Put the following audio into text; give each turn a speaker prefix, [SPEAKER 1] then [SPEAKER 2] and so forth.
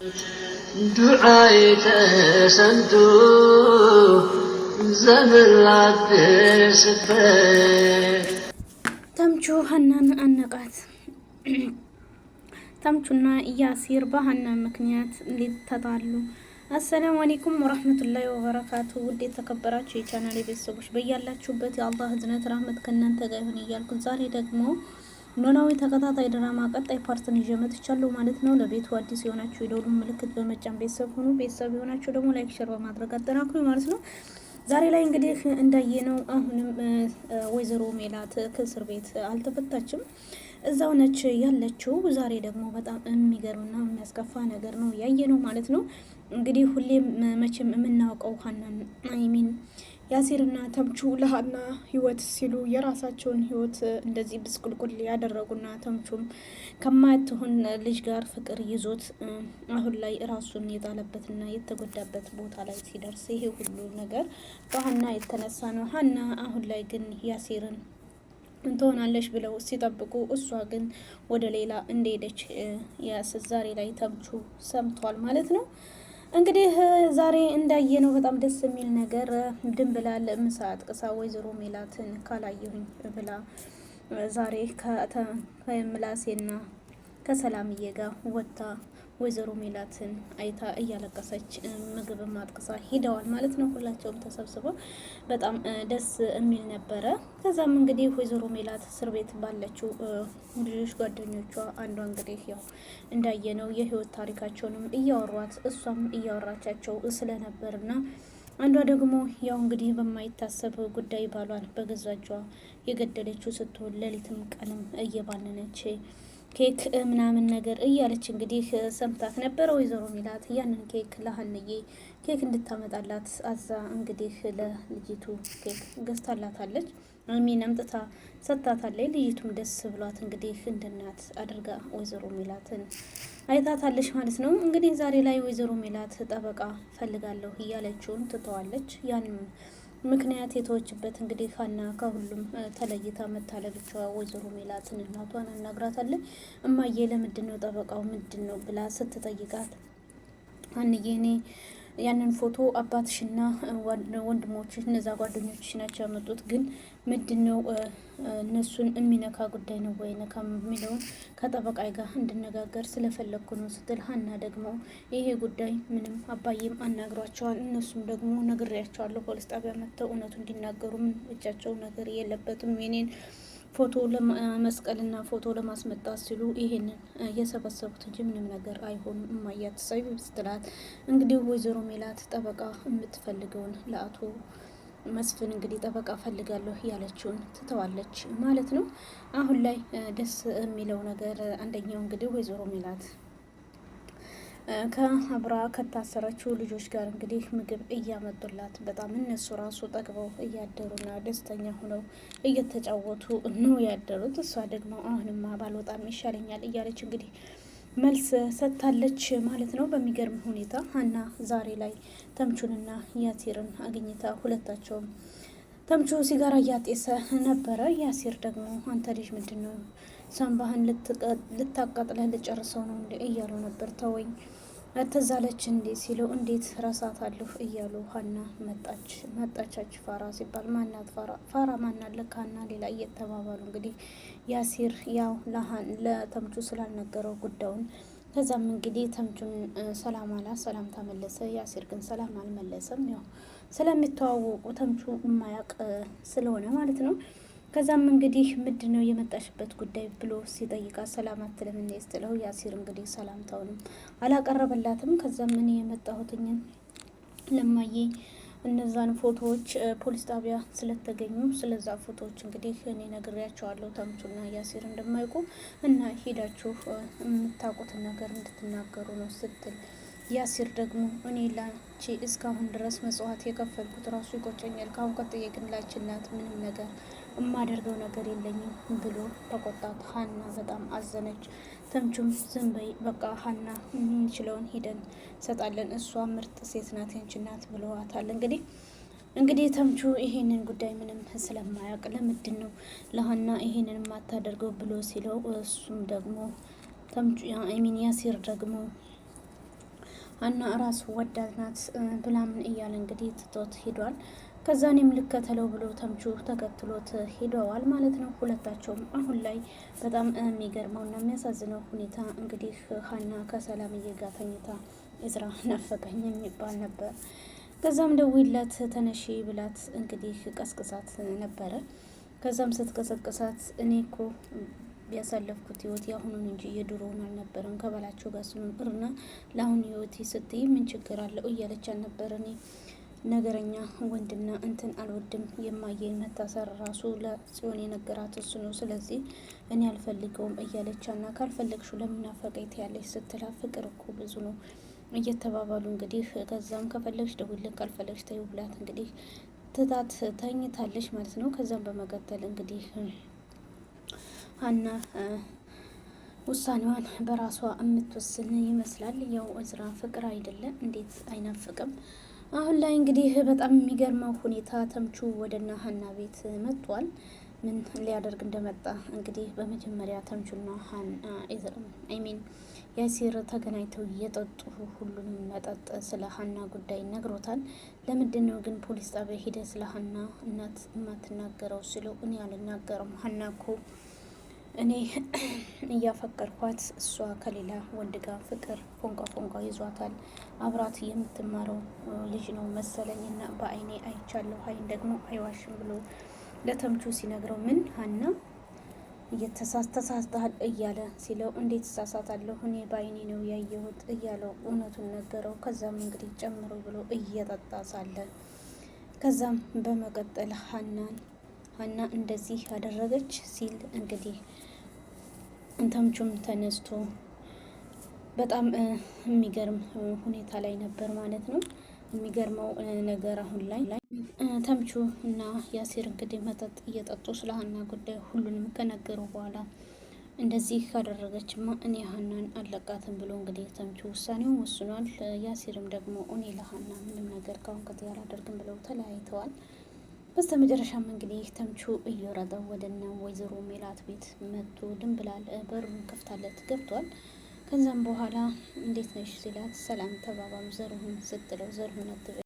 [SPEAKER 1] دعاي تسنتو زملات سفر
[SPEAKER 2] ተምቹ ሀናን አነቃት። ተምቹና ያሲር በሀና ምክንያት ሊተጣሉ። አሰላሙ አለይኩም ወራህመቱላሂ ወበረካቱ። ውድ የተከበራችሁ የቻናሌ ቤተሰቦች በያላችሁበት የአላህ ህዝነት ረህመት ከእናንተ ጋር ይሁን እያልኩ ዛሬ ደግሞ ኖላዊ ተከታታይ ድራማ ቀጣይ ፓርትን ይዤ መጥቻለሁ ማለት ነው። ለቤቱ አዲስ የሆናችሁ የደወሉን ምልክት በመጫን ቤተሰብ ሁኑ። ቤተሰብ የሆናችሁ ደግሞ ላይክ፣ ሼር በማድረግ አጠናክሩ ማለት ነው። ዛሬ ላይ እንግዲህ እንዳየነው አሁንም ወይዘሮ ሜላት ከእስር ቤት አልተፈታችም፣ እዛው ነች ያለችው። ዛሬ ደግሞ በጣም የሚገርምና የሚያስከፋ ነገር ነው ያየነው ማለት ነው። እንግዲህ ሁሌም መቼም የምናውቀው ሀናን አይሚን ያሲርና ተምቹ ለሀና ህይወት ሲሉ የራሳቸውን ህይወት እንደዚህ ብስቁልቁል ያደረጉና ተምቹም ከማትሆን ልጅ ጋር ፍቅር ይዞት አሁን ላይ ራሱን የጣለበትና የተጎዳበት ቦታ ላይ ሲደርስ ይሄ ሁሉ ነገር በሀና የተነሳ ነው። ሀና አሁን ላይ ግን ያሲርን እንትሆናለች ብለው ሲጠብቁ እሷ ግን ወደ ሌላ እንደሄደች ዛሬ ላይ ተምቹ ሰምቷል ማለት ነው። እንግዲህ ዛሬ እንዳየነው በጣም ደስ የሚል ነገር ድንብላል ምሳ አጥቅሳ ወይዘሮ ሜላትን ካላየሁኝ ብላ ዛሬ ከምላሴና ከሰላምዬ ጋር ወጥታ ወይዘሮ ሜላትን አይታ እያለቀሰች ምግብ ማጥቅሳ ሂደዋል ማለት ነው። ሁላቸውም ተሰብስበው በጣም ደስ የሚል ነበረ። ከዛም እንግዲህ ወይዘሮ ሜላት እስር ቤት ባለችው ልጆች ጓደኞቿ አንዷ እንግዲህ ያው እንዳየነው የህይወት ታሪካቸውንም እያወሯት እሷም እያወራቻቸው ስለነበርና አንዷ ደግሞ ያው እንግዲህ በማይታሰብ ጉዳይ ባሏን በገዛ እጇ የገደለችው ስትሆን ሌሊትም ቀንም እየባነነች ኬክ ምናምን ነገር እያለች እንግዲህ ሰምታት ነበረ። ወይዘሮ ሜላት ያንን ኬክ ለሀንዬ ኬክ እንድታመጣላት አዛ እንግዲህ ለልጅቱ ኬክ ገዝታላታለች። ሚን አምጥታ ሰጥታታለች። ልጅቱም ደስ ብሏት እንግዲህ እንድናት አድርጋ ወይዘሮ ሜላትን አይታታለች ማለት ነው። እንግዲህ ዛሬ ላይ ወይዘሮ ሜላት ጠበቃ ፈልጋለሁ እያለችውን ትተዋለች። ያንም ምክንያት የተወችበት እንግዲህ ሀና ከሁሉም ተለይታ መታለብቻ ወይዘሮ ሜላትን እናቷን አናግራታለች። እማዬ ለምንድን ነው ጠበቃው ምንድን ነው ብላ ስትጠይቃት ሀንዬ እኔ ያንን ፎቶ አባትሽና ወንድሞች እነዛ ጓደኞች ናቸው ያመጡት፣ ግን ምንድን ነው እነሱን የሚነካ ጉዳይ ነው ወይ ነካ የሚለውን ከጠበቃይ ጋር እንድነጋገር ስለፈለግኩ ነው ስትል፣ ሀና ደግሞ ይሄ ጉዳይ ምንም አባዬም አናግሯቸዋል፣ እነሱም ደግሞ ነግሬያቸዋለሁ ፖሊስ ጣቢያ መጥተው እውነቱ እንዲናገሩ ምን እጃቸው ነገር የለበትም የኔን ፎቶ ለመስቀልና ፎቶ ለማስመጣት ሲሉ ይሄንን የሰበሰቡት እንጂ ምንም ነገር አይሆንም እማዬ አትሰቢ ስትላት፣ እንግዲህ ወይዘሮ ሜላት ጠበቃ የምትፈልገውን ለአቶ መስፍን እንግዲህ ጠበቃ ፈልጋለሁ ያለችውን ትተዋለች ማለት ነው። አሁን ላይ ደስ የሚለው ነገር አንደኛው እንግዲህ ወይዘሮ ሜላት ከአብራ ከታሰረችው ልጆች ጋር እንግዲህ ምግብ እያመጡላት በጣም እነሱ ራሱ ጠግበው እያደሩና ደስተኛ ሆነው እየተጫወቱ ነው ያደሩት። እሷ ደግሞ አሁንማ ባልወጣም ይሻለኛል እያለች እንግዲህ መልስ ሰጥታለች ማለት ነው። በሚገርም ሁኔታ ሀና ዛሬ ላይ ተምቹንና ያሲርን አግኝታ ሁለታቸውም ተምቹ ሲጋራ እያጤሰ ነበረ። ያሲር ደግሞ አንተ ልጅ ምንድን ነው ሳምባህን ልታቃጥለህ ልጨርሰው ነው እንዴ እያሉ ነበር። ተወኝ እትዛለች እንዴ ሲለው እንዴት ረሳታለሁ እያሉ ሀና መጣቻች። ፋራ ሲባል ማናት ፋራ ማናት ለካና ሌላ እየተባባሉ እንግዲህ ያሲር ያው ለተምቹ ስላልነገረው ጉዳዩን ከዛም እንግዲህ ተምቹን ሰላም አላ ሰላም ተመለሰ። ያሲር ግን ሰላም አልመለሰም። ያው ስለሚተዋወቁ ተምቹ የማያውቅ ስለሆነ ማለት ነው። ከዛም እንግዲህ ምንድን ነው የመጣሽበት ጉዳይ ብሎ ሲጠይቃት ሰላም አትልም እንዴ ስትለው ያሲር እንግዲህ ሰላምታውንም አላቀረበላትም። ከዛም እኔ የመጣሁትኝን ለማዬ እነዛን ፎቶዎች ፖሊስ ጣቢያ ስለተገኙ ስለዛ ፎቶዎች እንግዲህ እኔ ነግሬያቸዋለሁ ተምቹና ያሲር እንደማይቁ እና ሄዳችሁ የምታውቁትን ነገር እንድትናገሩ ነው ስትል፣ ያሲር ደግሞ እኔ ላንቺ እስካሁን ድረስ መስዋዕት የከፈልኩት ራሱ ይቆጨኛል። ካሁን ቀጥዬ ግን ላንቺ እናት ምንም ነገር የማደርገው ነገር የለኝም ብሎ ተቆጣት። ሀና በጣም አዘነች። ተምቹም ዝም በይ በቃ ሀና የምንችለውን ሂደን ሰጣለን፣ እሷ ምርጥ ሴት ናት ያንቺ ናት ብለዋታል። እንግዲህ ተምቹ ይሄንን ጉዳይ ምንም ስለማያውቅ ለምንድን ነው ለሀና ይሄንን የማታደርገው ብሎ ሲለው፣ እሱም ደግሞ ተምቹ ያሲር ደግሞ ሀና ራስ ወዳድ ናት ብላምን እያለ እንግዲህ ትቶት ሄዷል። ከዛ እኔም ልከተለው ብሎ ተምቹ ተከትሎት ሄደዋል ማለት ነው። ሁለታቸውም አሁን ላይ በጣም የሚገርመውና የሚያሳዝነው ሁኔታ እንግዲህ ሀና ከሰላምዬ ጋር ተኝታ እዝራ ናፈቀኝ የሚባል ነበር። ከዛም ደውላት ተነሺ ብላት እንግዲህ ቀስቅሳት ነበረ። ከዛም ስትቀሰቅሳት እኔ እኮ ያሳለፍኩት ህይወት የአሁኑን እንጂ የድሮውን አልነበረም፣ ከባላቸው ጋር ስኖርና ለአሁን ህይወቴ ስትይ ምን ችግር አለው እያለች አልነበረ። እኔ ነገረኛ ወንድና እንትን አልወድም፣ የማየኝ መታሰር ራሱ ለጽዮን የነገራት እሱ ነው፣ ስለዚህ እኔ አልፈልገውም እያለቻና ካልፈለግሹ ለምን ናፈቀኝ ያለች ስትላ ፍቅር እኮ ብዙ ነው እየተባባሉ እንግዲህ ከዛም ከፈለግሽ ደውልልኝ ካልፈለግሽ ተይው ብላት እንግዲህ ትታት ተኝታለች ማለት ነው። ከዛም በመቀጠል እንግዲህ ሀና ውሳኔዋን በራሷ የምትወስን ይመስላል። ያው እዝራ ፍቅር አይደለም እንዴት አይናፍቅም? አሁን ላይ እንግዲህ በጣም የሚገርመው ሁኔታ ተምቹ ወደና ሀና ቤት መጥቷል። ምን ሊያደርግ እንደመጣ እንግዲህ በመጀመሪያ ተምቹና አይሚን ያሲር ተገናኝተው እየጠጡ ሁሉንም መጠጥ ስለ ሀና ጉዳይ ነግሮታል። ለምንድን ነው ግን ፖሊስ ጣቢያ ሄደ ስለ ሀና እናት የማትናገረው ሲለው እኔ አልናገርም፣ ሀና እኮ እኔ እያፈቀርኳት እሷ ከሌላ ወንድ ጋር ፍቅር ፎንቃ ፎንቃ ይዟታል፣ አብራት የምትማረው ልጅ ነው መሰለኝና በአይኔ አይቻለሁ፣ አይን ደግሞ አይዋሽም ብሎ ለተምቹ ሲነግረው ምን ሀና እየተሳስተሳታል እያለ ሲለው እንዴት ተሳሳታለሁ እኔ በአይኔ ነው ያየሁት እያለው እውነቱን ነገረው። ከዛም እንግዲህ ጨምሮ ብሎ እየጠጣ ሳለ ከዛም በመቀጠል ሀና እንደዚህ ያደረገች ሲል እንግዲህ ተምቹም ተነስቶ በጣም የሚገርም ሁኔታ ላይ ነበር ማለት ነው። የሚገርመው ነገር አሁን ላይ ተምቹ እና ያሲር እንግዲህ መጠጥ እየጠጡ ስለ ሀና ጉዳይ ሁሉንም ከነገሩ በኋላ እንደዚህ ካደረገችማ እኔ ሀናን አለቃትም ብሎ እንግዲህ ተምቹ ውሳኔውን ወስኗል። ያሲርም ደግሞ እኔ ለሀና ምንም ነገር ካሁን ከዚህ አላደርግም ብለው ተለያይተዋል። በስተ መጨረሻም እንግዲህ ተምቹ እየወረደ ወደነ ወይዘሮ ሜላት ቤት መጥቶ ድንብላል በሩን ከፍታለት ገብቷል። ከዛም በኋላ እንዴት ነሽ ሲላት ሰላም ተባባሉ። ዘርሁን ስትለው ዘርሁን